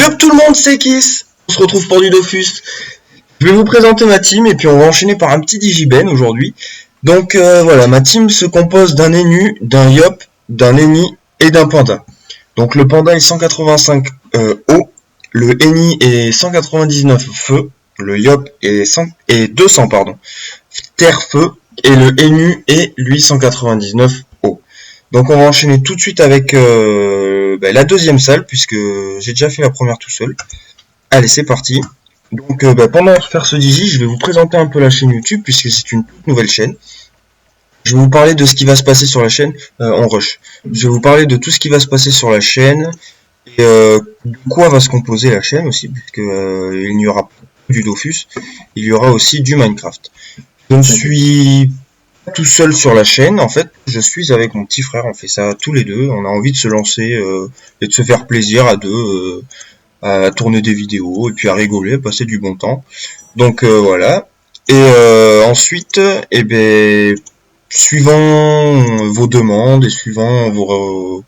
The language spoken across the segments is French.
Yup tout le monde, c'est Kiss. On se retrouve pour du Dofus. Je vais vous présenter ma team et puis on va enchaîner par un petit Digiben aujourd'hui. Donc voilà, ma team se compose d'un Enu, d'un Yop, d'un Eni et d'un Panda. Donc le Panda est 185 eau, le Eni est 199 feu, le Yop est 200 pardon, terre feu et le Enu est lui 199 eau. Donc on va enchaîner tout de suite avec la deuxième salle puisque j'ai déjà fait la première tout seul. Allez, c'est parti. Donc pendant de faire ce digi, je vais vous présenter un peu la chaîne YouTube puisque c'est une toute nouvelle chaîne. Je vais vous parler de ce qui va se passer sur la chaîne en rush. Je vais vous parler de tout ce qui va se passer sur la chaîne et de quoi va se composer la chaîne aussi, puisque il n'y aura pas du Dofus, il y aura aussi du Minecraft. Je ne suis pas tout seul sur la chaîne, en fait, je suis avec mon petit frère, on fait ça tous les deux, on a envie de se lancer et de se faire plaisir à deux, à tourner des vidéos et puis à rigoler, à passer du bon temps. Donc voilà. Et ensuite, suivant vos demandes et suivant vos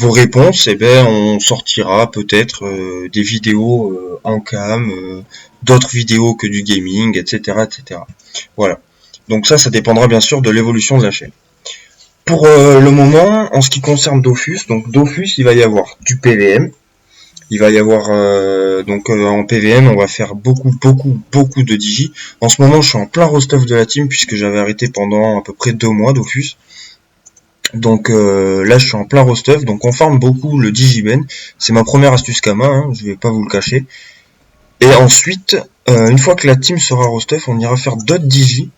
réponses, on sortira peut-être des vidéos en cam, d'autres vidéos que du gaming, etc., etc. Voilà. Donc ça dépendra bien sûr de l'évolution de la chaîne. Pour le moment, en ce qui concerne Dofus, donc Dofus, il va y avoir du PVM. Il va y avoir en PVM, on va faire beaucoup de digi. En ce moment, je suis en plein rostuff de la team puisque j'avais arrêté pendant à peu près 2 mois Dofus. Donc là, je suis en plein rostuff. Donc on farm beaucoup le digiben. C'est ma première astuce Kama, hein, je vais pas vous le cacher. Et ensuite, une fois que la team sera rostuff, on ira faire d'autres digi,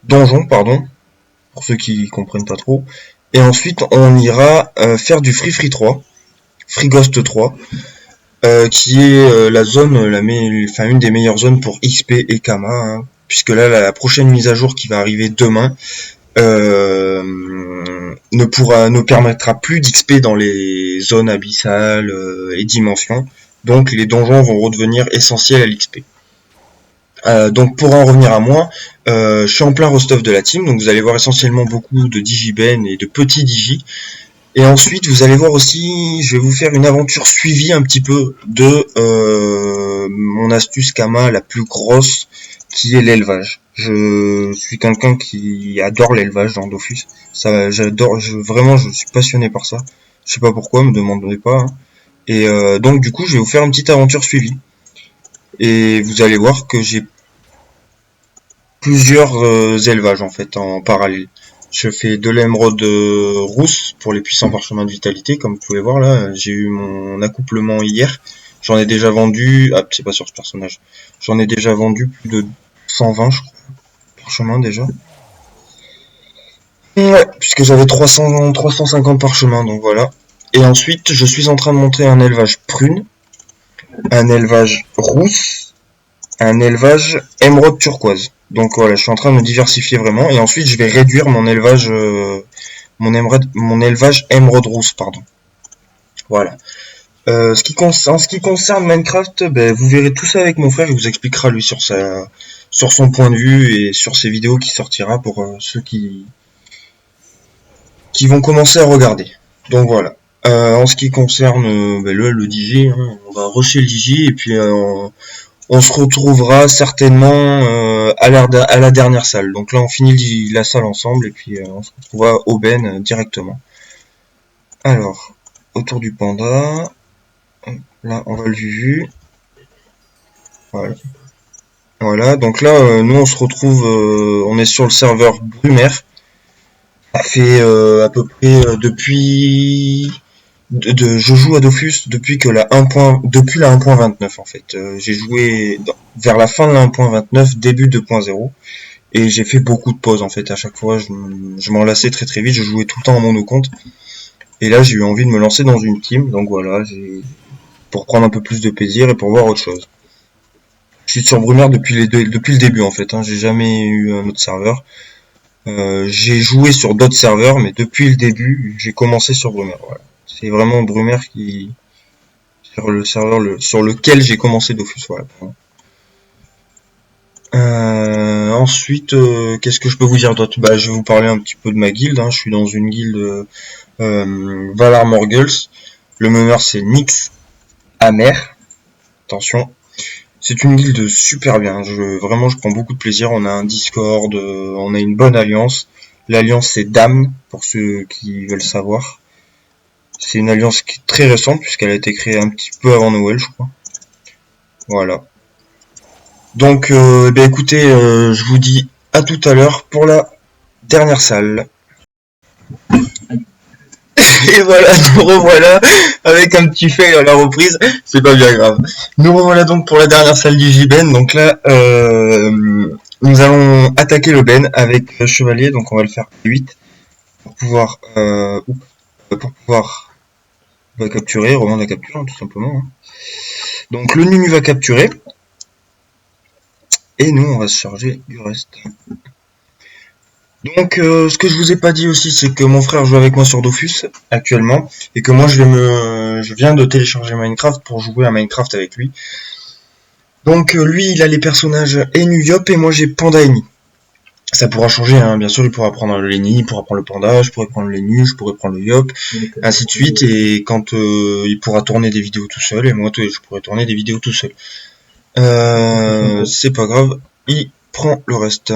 donjons pardon, pour ceux qui comprennent pas trop. Et ensuite, on ira faire du Free 3. Free Ghost 3, qui est la zone, une des meilleures zones pour XP et Kama, hein, puisque là, la prochaine mise à jour qui va arriver demain ne permettra plus d'XP dans les zones abyssales et dimensions, donc les donjons vont redevenir essentiels à l'XP. Donc pour en revenir à moi, je suis en plein rostuff de la team, donc vous allez voir essentiellement beaucoup de digiben et de petits digi. Et ensuite, vous allez voir aussi, je vais vous faire une aventure suivie un petit peu de mon astuce Kama la plus grosse, qui est l'élevage. Je suis quelqu'un qui adore l'élevage dans Dofus. Ça, j'adore, vraiment, je suis passionné par ça. Je sais pas pourquoi, me demandez pas. Hein. Et donc, du coup, je vais vous faire une petite aventure suivie. Et vous allez voir que j'ai plusieurs élevages en fait en parallèle. Je fais de l'émeraude rousse pour les puissants parchemins de vitalité, comme vous pouvez voir là, j'ai eu mon accouplement hier, j'en ai déjà vendu, c'est pas sur ce personnage, j'en ai déjà vendu plus de 120 je crois, parchemins déjà. Ouais, puisque j'avais 350 parchemins, donc voilà. Et ensuite, je suis en train de monter un élevage prune, un élevage rousse, un élevage émeraude turquoise. Donc voilà, je suis en train de me diversifier vraiment. Et ensuite, je vais réduire mon élevage, mon élevage émeraude rousse, pardon. Voilà. En ce qui concerne Minecraft, vous verrez tout ça avec mon frère. Il vous expliquera lui sur son point de vue et sur ses vidéos qui sortira pour ceux qui vont commencer à regarder. Donc voilà. En ce qui concerne le Digi, hein, on va rusher le Digi et puis on se retrouvera certainement à la dernière salle. Donc là, on finit la salle ensemble et puis on se retrouvera au Ben directement. Alors, autour du panda. Là, on va le vu. Voilà. Voilà. Donc là, nous, on se retrouve. On est sur le serveur Brumaire. Ça fait à peu près depuis. Je joue à Dofus depuis la 1.29 en fait. J'ai joué vers la fin de la 1.29, début 2.0 et j'ai fait beaucoup de pauses en fait. À chaque fois, je m'en lassais très vite. Je jouais tout le temps en monocompte et là j'ai eu envie de me lancer dans une team. Donc voilà, pour prendre un peu plus de plaisir et pour voir autre chose. Je suis sur Brumaire depuis le début en fait. Hein. J'ai jamais eu un autre serveur. J'ai joué sur d'autres serveurs, mais depuis le début, j'ai commencé sur Brumaire. Voilà. C'est vraiment Brumaire sur le serveur sur lequel j'ai commencé Dofus. Voilà. Ensuite, qu'est-ce que je peux vous dire d'autre ? Je vais vous parler un petit peu de ma guilde. Hein. Je suis dans une guilde Valar Morgels. Le meneur c'est Nyx. amère. Attention. C'est une guilde super bien. Vraiment, je prends beaucoup de plaisir. On a un Discord, on a une bonne alliance. L'alliance, c'est Damn, pour ceux qui veulent savoir. C'est une alliance qui est très récente, puisqu'elle a été créée un petit peu avant Noël, je crois. Voilà. Donc, écoutez, je vous dis à tout à l'heure pour la dernière salle. Et voilà, nous revoilà avec un petit fail à la reprise, c'est pas bien grave. Nous revoilà donc pour la dernière salle du J-Ben. Donc là, nous allons attaquer le Ben avec Chevalier, donc on va le faire 8 pour pouvoir, capturer, revendre la capture, tout simplement. Hein. Donc le Nunu va capturer, et nous on va se charger du reste. Donc, ce que je vous ai pas dit aussi, c'est que mon frère joue avec moi sur Dofus actuellement, et que moi je viens de télécharger Minecraft pour jouer à Minecraft avec lui. Donc, lui, il a les personnages Enu Yop et moi j'ai Panda Eni. Ça pourra changer, hein. Bien sûr, il pourra prendre l'Eni, il pourra prendre le Panda, je pourrais prendre l'Enu, je pourrais prendre le Yop, ainsi de suite. Et quand il pourra tourner des vidéos tout seul, et moi je pourrais tourner des vidéos tout seul. C'est pas grave, il prend le reste.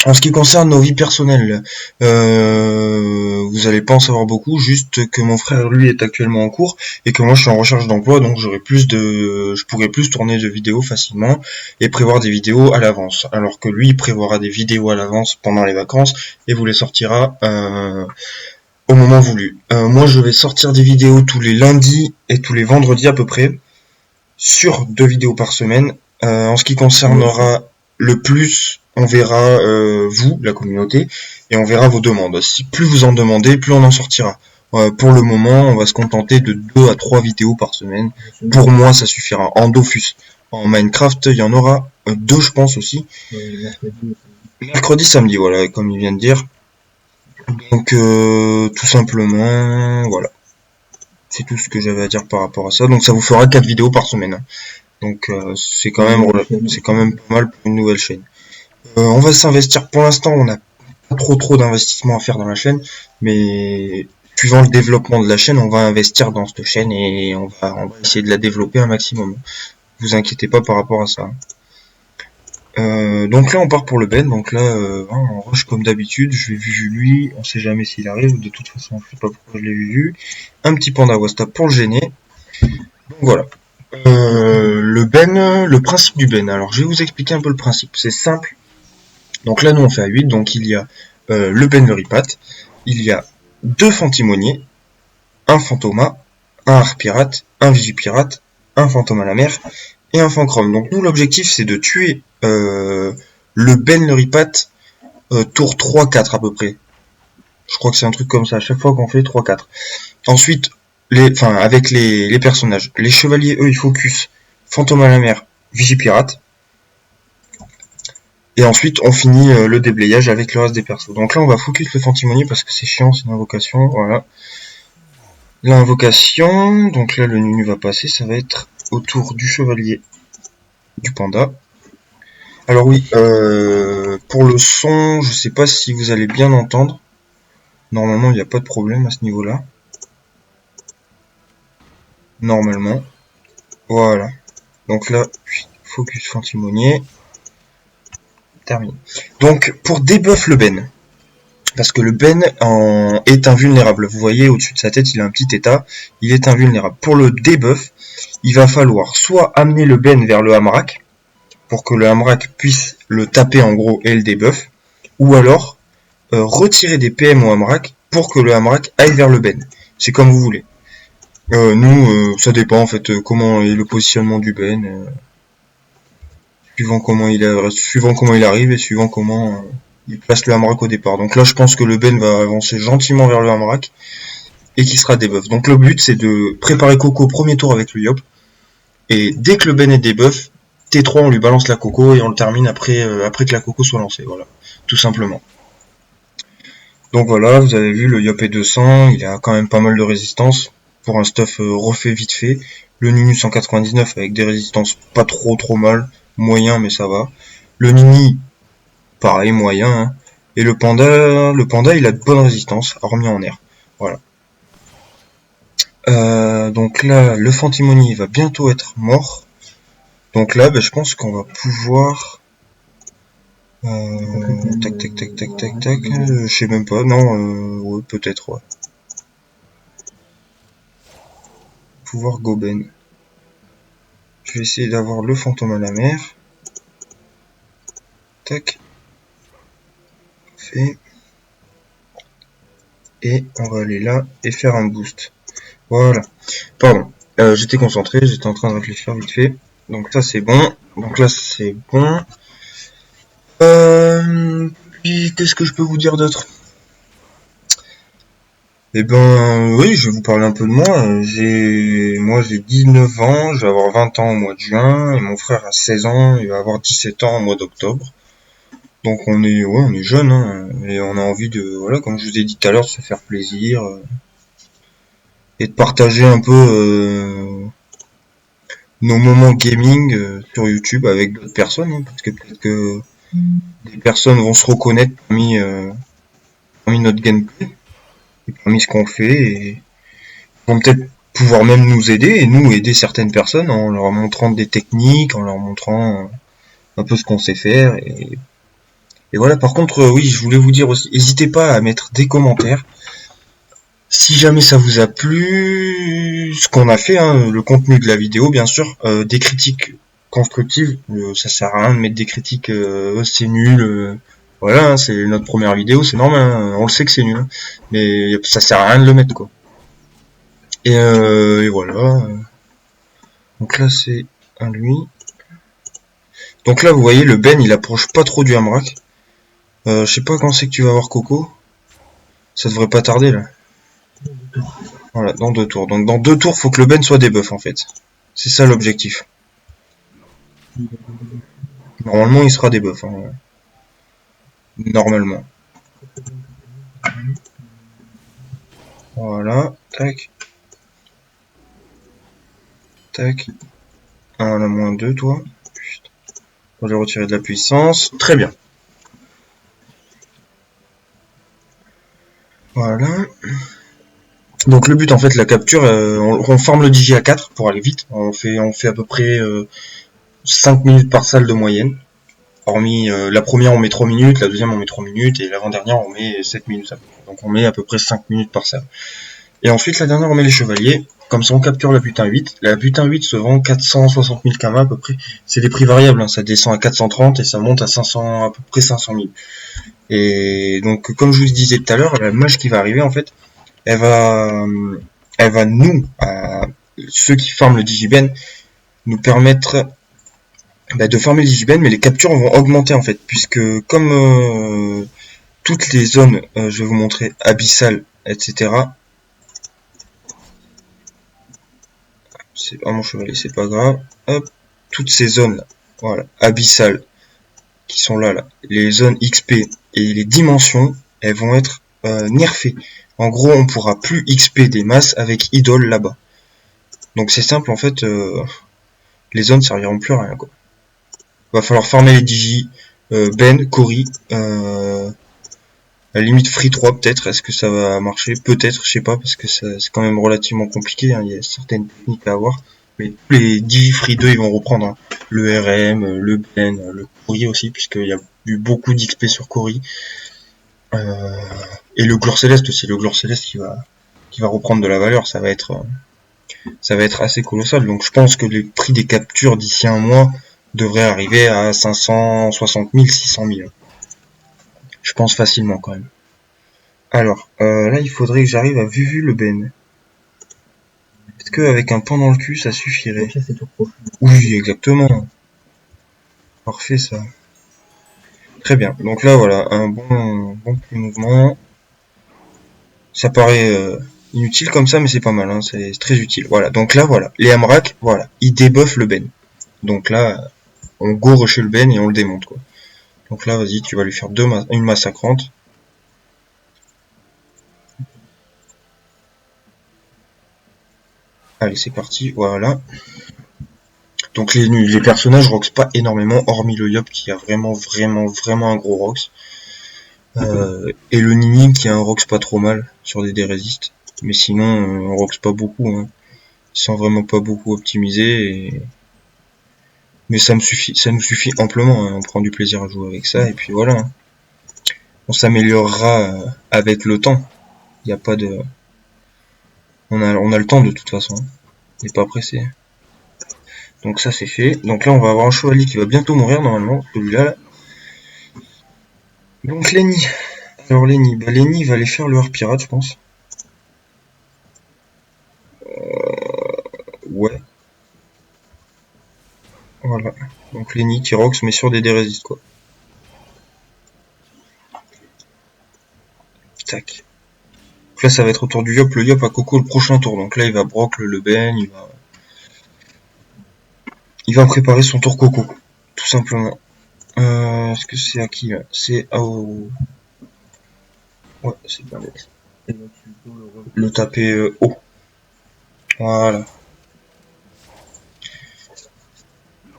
En ce qui concerne nos vies personnelles, vous allez pas en savoir beaucoup, juste que mon frère lui est actuellement en cours et que moi je suis en recherche d'emploi, donc je pourrais plus tourner de vidéos facilement et prévoir des vidéos à l'avance, alors que lui il prévoira des vidéos à l'avance pendant les vacances et vous les sortira au moment voulu. Moi je vais sortir des vidéos tous les lundis et tous les vendredis à peu près, sur 2 vidéos par semaine. En ce qui concernera le plus, on verra vous, la communauté, et on verra vos demandes. Si plus vous en demandez, plus on en sortira. Pour le moment, on va se contenter de 2 à 3 vidéos par semaine. Pour moi, ça suffira. En Dofus. En Minecraft, il y en aura 2, je pense aussi. Mercredi, samedi, voilà, comme il vient de dire. Donc, tout simplement, voilà. C'est tout ce que j'avais à dire par rapport à ça. Donc, ça vous fera 4 vidéos par semaine. Hein. Donc, c'est quand même pas mal pour une nouvelle chaîne. On va s'investir. Pour l'instant, on n'a pas trop d'investissement à faire dans la chaîne, mais suivant le développement de la chaîne, on va investir dans cette chaîne et on va essayer de la développer un maximum. Vous inquiétez pas par rapport à ça. Donc là, on part pour le Ben. Donc là, on rush comme d'habitude. Je l'ai vu lui. On sait jamais s'il arrive. De toute façon, je sais pas pourquoi je l'ai vu. Un petit panda Wasta pour le gêner. Donc voilà. Le Ben, le principe du Ben. Alors, je vais vous expliquer un peu le principe. C'est simple. Donc là, nous, on fait à 8. Donc, il y a le Ben le Ripat. Il y a 2 Fantimoniers, un Fantoma, un Harpirate, un Vigipirate, un Fantôme à la mer et un Fanchrome. Donc, nous, l'objectif, c'est de tuer le Ben le Ripat tour 3-4 à peu près. Je crois que c'est un truc comme ça. À chaque fois qu'on fait 3-4. Ensuite, avec les personnages. Les chevaliers, eux, ils focus Fantôme à la mer, Vigipirate. Et ensuite, on finit le déblayage avec le reste des persos. Donc là, on va focus le Fantimonier parce que c'est chiant, c'est une invocation. Voilà. L'invocation, donc là, le Nunu va passer. Ça va être autour du chevalier du panda. Alors oui, pour le son, je sais pas si vous allez bien entendre. Normalement, il n'y a pas de problème à ce niveau-là. Normalement. Voilà. Donc là, focus Fantimonier. Terminé. Donc, pour debuff le Ben, parce que le Ben est invulnérable. Vous voyez, au-dessus de sa tête, il a un petit état. Il est invulnérable. Pour le debuff, il va falloir soit amener le Ben vers le Hamrak, pour que le Hamrak puisse le taper en gros et le debuff, ou alors retirer des PM au Hamrak pour que le Hamrak aille vers le Ben. C'est comme vous voulez. Nous, ça dépend en fait comment est le positionnement du Ben. Suivant comment il arrive et suivant comment il place le Hamrak au départ. Donc là, je pense que le Ben va avancer gentiment vers le Hamrak et qui sera debuff. Donc le but, c'est de préparer Coco au premier tour avec le Yop. Et dès que le Ben est debuff, T3, on lui balance la Coco et on le termine après que la Coco soit lancée. Voilà, tout simplement. Donc voilà, vous avez vu, le Yop est 200, il a quand même pas mal de résistance pour un stuff refait vite fait. Le Nunu 199 avec des résistances pas trop mal. Moyen, mais ça va. Le Nini, pareil, moyen. Hein. Et le panda, il a de bonnes résistances, hormis en air. Voilà. Donc là, le Fantimoni va bientôt être mort. Donc là, je pense qu'on va pouvoir... tac, tac, tac, tac, tac, tac. Je sais même pas. Non, ouais, peut-être, ouais. Pouvoir Goben. Je vais essayer d'avoir le fantôme à la mer. Tac. Fait. Et on va aller là et faire un boost. Voilà. Pardon. J'étais concentré, j'étais en train de réfléchir vite fait. Donc ça c'est bon. Donc là c'est bon. Puis qu'est-ce que je peux vous dire d'autre? Eh ben oui, je vais vous parler un peu de moi. J'ai 19 ans, je vais avoir 20 ans au mois de juin, et mon frère a 16 ans, il va avoir 17 ans au mois d'octobre. Donc on est jeune, hein, et on a envie de, voilà, comme je vous ai dit tout à l'heure, de se faire plaisir et de partager un peu nos moments gaming sur YouTube avec d'autres personnes, hein, parce que peut-être que des personnes vont se reconnaître parmi notre gameplay et parmi ce qu'on fait et vont peut-être pouvoir même nous aider et nous aider certaines personnes en leur montrant des techniques, en leur montrant un peu ce qu'on sait faire et voilà. Par contre, oui, je voulais vous dire aussi, n'hésitez pas à mettre des commentaires. Si jamais ça vous a plu, ce qu'on a fait, hein, le contenu de la vidéo, bien sûr, des critiques constructives, ça sert à rien de mettre des critiques, c'est nul, voilà, hein, c'est notre première vidéo, c'est normal, hein, on le sait que c'est nul, hein, mais ça sert à rien de le mettre, quoi. Et voilà. Donc là, c'est un lui. Donc là, vous voyez, le Ben, il approche pas trop du Hamrak. Je sais pas quand c'est que tu vas voir Coco. Ça devrait pas tarder, là. Voilà, dans 2 tours. Donc dans 2 tours, faut que le Ben soit debuff, en fait. C'est ça l'objectif. Normalement, il sera debuff. Hein. Normalement. Voilà. Tac. Tac. Un à moins 2, toi. On va lui retirer de la puissance. Très bien. Voilà. Donc le but, en fait, la capture, on farme le digi à 4 pour aller vite. On fait à peu près 5 minutes par salle de moyenne. Hormis la première on met 3 minutes, la deuxième on met 3 minutes et l'avant-dernière on met 7 minutes. Donc on met à peu près 5 minutes par salle. Et ensuite la dernière on met les chevaliers. Comme ça on capture la butin 8. La butin 8 se vend 460 000 kama à peu près. C'est des prix variables, hein. Ça descend à 430 et ça monte à 500, à peu près 500 000. Et donc comme je vous disais tout à l'heure, la mage qui va arriver en fait, elle va nous, ceux qui farment le digiben, nous permettre de farmer le digiben, mais les captures vont augmenter en fait, puisque comme toutes les zones, je vais vous montrer, abyssales, etc. C'est mon chevalier, c'est pas grave. Hop, toutes ces zones là, voilà, abyssales, qui sont là, les zones XP et les dimensions, elles vont être nerfées. En gros, on pourra plus XP des masses avec idole là-bas. Donc c'est simple en fait, les zones serviront plus à rien quoi. Va falloir farmer les digi, Ben, Cory, à la limite Free 3 peut-être, est-ce que ça va marcher? Peut-être, je sais pas, parce que c'est quand même relativement compliqué, hein. Il y a certaines techniques à avoir. Mais tous les digi Free 2 ils vont reprendre, hein. Le RM, le Ben, le Cory aussi, puisqu'il y a eu beaucoup d'XP sur Cory. Et le Glor Céleste aussi, le Glor Céleste qui va reprendre de la valeur, ça va être assez colossal. Donc je pense que les prix des captures d'ici un mois devraient arriver à 560 000, 600 000. Je pense facilement quand même. Alors, là il faudrait que j'arrive à Vuvu le Ben. Est-ce qu'avec un pan dans le cul ça suffirait? Oui, exactement. Parfait ça. Très bien. Donc là voilà, un bon petit mouvement. Ça paraît inutile comme ça, mais c'est pas mal, hein. C'est très utile. Voilà, donc là voilà, les Hamrak, voilà, ils débuffent le Ben. Donc là, on go rusher le Ben et on le démonte quoi. Donc là, vas-y, tu vas lui faire une massacrante. Allez, c'est parti, voilà. Donc les personnages rox pas énormément, hormis le Yop qui a vraiment un gros rox. Et le Nini qui a un rox pas trop mal sur des résistes. Mais sinon, on rox pas beaucoup, hein. Ils sont vraiment pas beaucoup optimisés. Mais ça nous suffit amplement, hein. On prend du plaisir à jouer avec ça, et puis voilà, hein. On s'améliorera avec le temps. Il n'y a pas de... On a le temps de toute façon. On n'est pas pressé. Donc ça c'est fait. Donc là on va avoir un chevalier qui va bientôt mourir normalement, celui-là. Là. Donc Lenny. Alors Lenny, Lenny va aller faire le Heart Pirate je pense. Ouais. Voilà. Donc Lenny qui rox mais sur des dérésistes quoi. Tac. Donc là ça va être autour du Yop. Le Yop à Coco le prochain tour. Donc là il va broc le Leben, il va préparer son tour Coco. Tout simplement. Est-ce que c'est à qui là? C'est au... Ouais, c'est bien bête. Le taper haut. Voilà.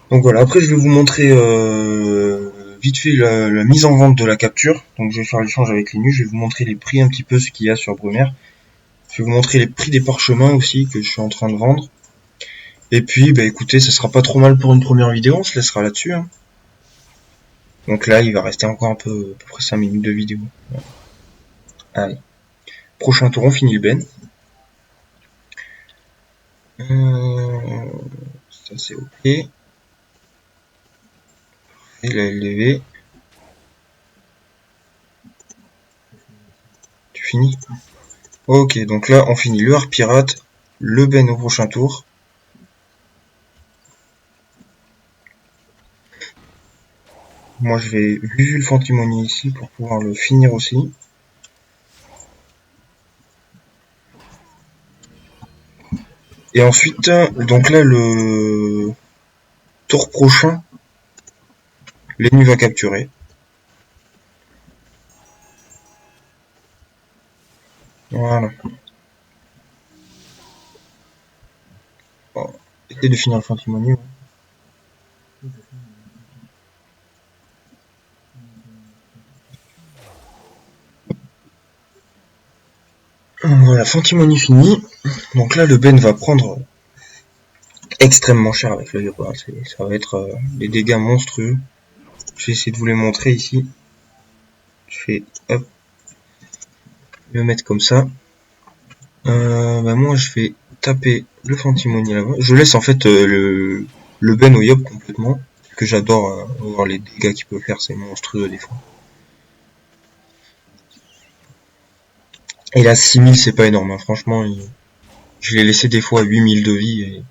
Donc voilà, après je vais vous montrer vite fait la mise en vente de la capture. Donc je vais faire l'échange avec les nus, je vais vous montrer les prix un petit peu, ce qu'il y a sur Brumaire. Je vais vous montrer les prix des parchemins aussi que je suis en train de vendre. Et puis bah écoutez, ça sera pas trop mal pour une première vidéo, on se laissera là-dessus. Hein. Donc là il va rester encore un peu, à peu près 5 minutes de vidéo. Voilà. Allez. Prochain tour, on finit le Ben. Ça c'est ok. Et la LDV. Tu finis? Ok, donc là on finit le Heart Pirate, le Ben au prochain tour. Moi je vais vu le Fantimoni ici pour pouvoir le finir aussi. Et ensuite, donc là le tour prochain, l'ennemi va capturer. Voilà. Bon, essayez de finir le Fantimoni. Voilà, Fantimoni fini. Donc là le Ben va prendre extrêmement cher avec le Yopa. Ça va être des dégâts monstrueux. Je vais essayer de vous les montrer ici. Je vais hop, le mettre comme ça. Bah moi je vais taper le Fantimoni là-bas. Je laisse en fait le Ben au Yop complètement. Parce que j'adore voir les dégâts qu'il peut faire, c'est monstrueux des fois. Et là 6000 c'est pas énorme, hein. Franchement je l'ai laissé des fois à 8000 de vie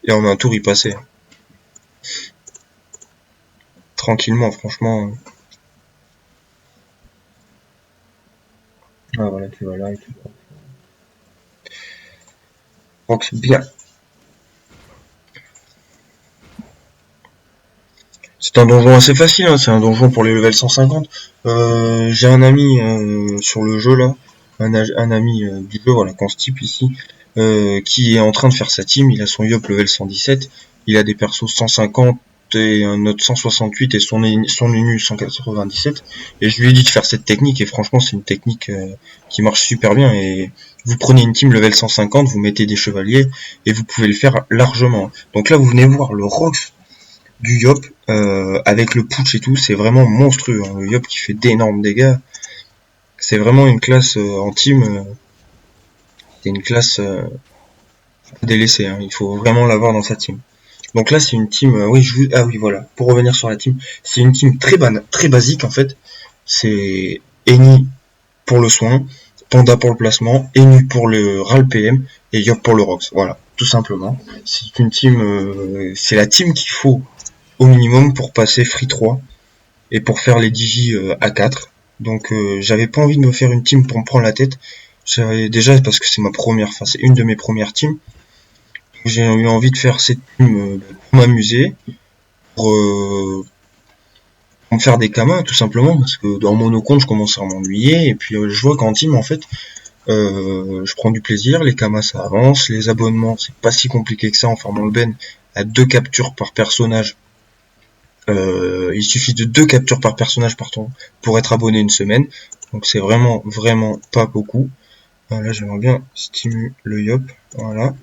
et en un tour il passait. Hein. Tranquillement, franchement. Ah voilà, tu vas là et tu rox bien. C'est un donjon assez facile, hein. C'est un donjon pour les level 150. J'ai un ami sur le jeu là, un ami du jeu, voilà, qu'on type ici, qui est en train de faire sa team. Il a son Yop level 117, il a des persos 150 et un autre 168 et son Enu 197. Et je lui ai dit de faire cette technique et franchement c'est une technique qui marche super bien. Et vous prenez une team level 150, vous mettez des chevaliers et vous pouvez le faire largement. Donc là vous venez voir le Rox du Yop avec le putsch et tout, c'est vraiment monstrueux. Hein. Le Yop qui fait d'énormes dégâts. C'est vraiment une classe en team. C'est une classe délaissée. Hein. Il faut vraiment l'avoir dans sa team. Donc là c'est une team. Oui, ah oui voilà. Pour revenir sur la team, c'est une team très basique en fait. C'est Eni pour le soin, Panda pour le placement, Enu pour le RAL PM et Yop pour le Rox. Voilà, tout simplement. C'est une team. C'est la team qu'il faut au minimum pour passer Free 3 et pour faire les digi à 4. Donc j'avais pas envie de me faire une team pour me prendre la tête. Déjà parce que c'est ma première, enfin c'est une de mes premières teams. J'ai eu envie de faire cette team pour m'amuser, pour me faire des kamas tout simplement parce que dans monocompte je commence à m'ennuyer et puis je vois qu'en team en fait je prends du plaisir, les kamas ça avance, les abonnements c'est pas si compliqué que ça en formant le ben à 2 captures par personnage. Il suffit de 2 captures par personnage par temps pour être abonné une semaine. Donc c'est vraiment pas beaucoup. Là, j'aimerais bien stimuler le yop. Voilà.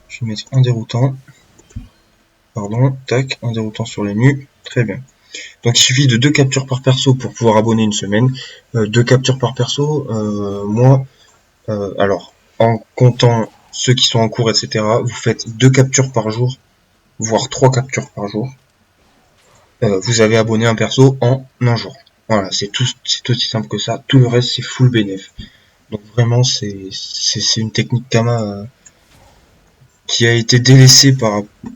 Je vais mettre un déroutant. Pardon, tac, un déroutant sur les nus. Très bien. Donc il suffit de 2 captures par perso pour pouvoir abonner une semaine. 2 captures par perso, moi, alors, en comptant ceux qui sont en cours, etc., vous faites 2 captures par jour, voire 3 captures par jour. Vous avez abonné un perso en un jour. Voilà, c'est aussi simple que ça. Tout le reste, c'est full bénéf. Donc vraiment, c'est une technique Kama qui a été délaissée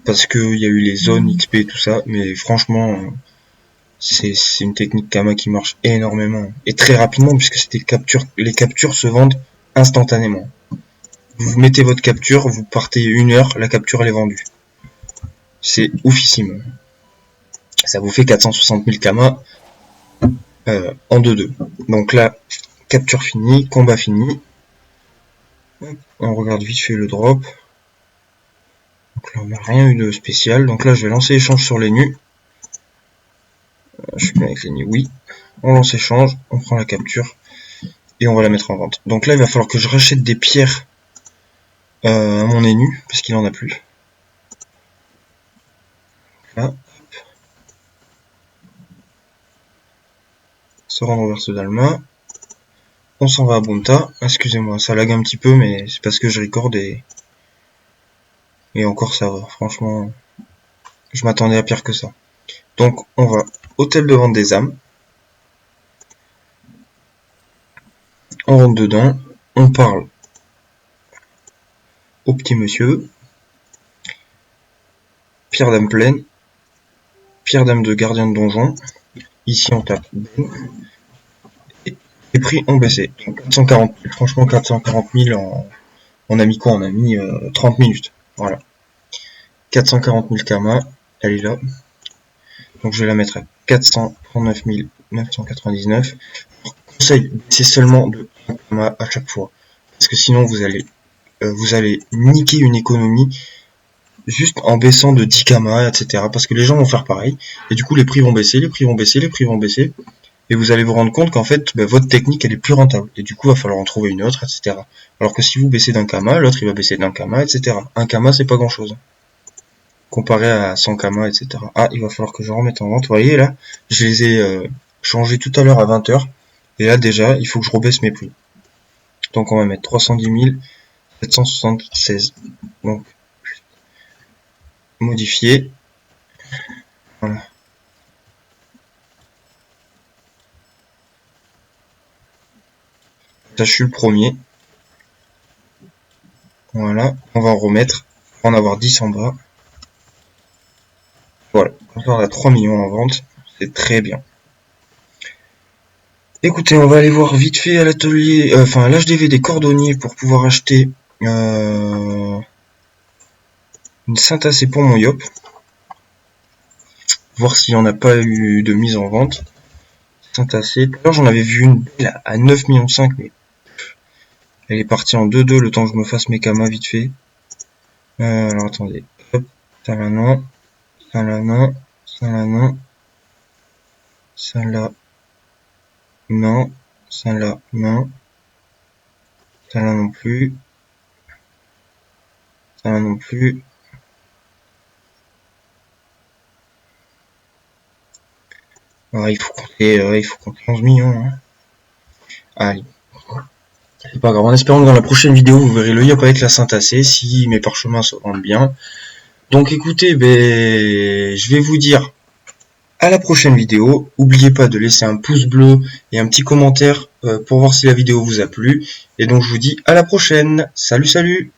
parce qu'il y a eu les zones XP et tout ça. Mais franchement, c'est une technique Kama qui marche énormément. Et très rapidement, puisque les captures se vendent instantanément. Vous mettez votre capture, vous partez 1 heure, la capture elle est vendue. C'est oufissime. Ça vous fait 460 000 Kama en 2-2. Donc là, capture finie, combat fini. On regarde vite fait le drop. Donc là, on n'a rien eu de spécial. Donc là, je vais lancer échange sur les nus. Je suis bien avec les nus, oui. On lance échange, on prend la capture et on va la mettre en vente. Donc là, il va falloir que je rachète des pierres à mon nu, parce qu'il en a plus. Là. Se rendre vers ce Dalma. On s'en va à Bunta. Excusez-moi, ça lag un petit peu, mais c'est parce que je recorde et encore ça va. Franchement, je m'attendais à pire que ça. Donc, on va hôtel de vente des âmes. On rentre dedans. On parle au petit monsieur. Pierre dame pleine. Pierre dame de gardien de donjon. Ici, on tape. Les prix ont baissé. Donc 440 000. Franchement, 440 000 on a mis quoi? On a mis 30 minutes. Voilà. 440 000 Kama. Elle est là. Donc je vais la mettre à 439 999. Conseil, c'est seulement de 1 Kama à chaque fois. Parce que sinon vous allez niquer une économie juste en baissant de 10 Kama, etc. Parce que les gens vont faire pareil. Et du coup les prix vont baisser, les prix vont baisser, les prix vont baisser. Et vous allez vous rendre compte qu'en fait, votre technique, elle est plus rentable. Et du coup, il va falloir en trouver une autre, etc. Alors que si vous baissez d'un Kama, l'autre, il va baisser d'un Kama, etc. Un Kama, c'est pas grand-chose. Comparé à 100 Kama, etc. Ah, il va falloir que je remette en vente. Vous voyez, là, je les ai changés tout à l'heure à 20h. Et là, déjà, il faut que je rebaisse mes prix. Donc, on va mettre 310 776. Donc, modifier. Voilà. Ça, je suis le premier. Voilà. On va en remettre. On va en avoir 10 en bas. Voilà. On a 3 millions en vente. C'est très bien. Écoutez, on va aller voir vite fait à l'atelier, enfin à l'HDV des cordonniers pour pouvoir acheter une Saint-Assez pour mon Yop. Voir s'il n'y en a pas eu de mise en vente. Saint-Assez. Tout à l'heure j'en avais vu une belle à 9,5 millions, mais elle est partie en 2-2 le temps que je me fasse mes Kama vite fait. Alors attendez. Hop, ça là non. Ça là non. Ça là non. Ça là. Non. Ça là non. Ça là non plus. Ça là non plus. Ah, il faut compter 11 millions. Hein. Allez. C'est pas grave. En espérant que dans la prochaine vidéo, vous verrez le Yop avec la Saint-Assez, si mes parchemins se rendent bien. Donc écoutez, je vais vous dire à la prochaine vidéo. N'oubliez pas de laisser un pouce bleu et un petit commentaire pour voir si la vidéo vous a plu. Et donc je vous dis à la prochaine. Salut, salut!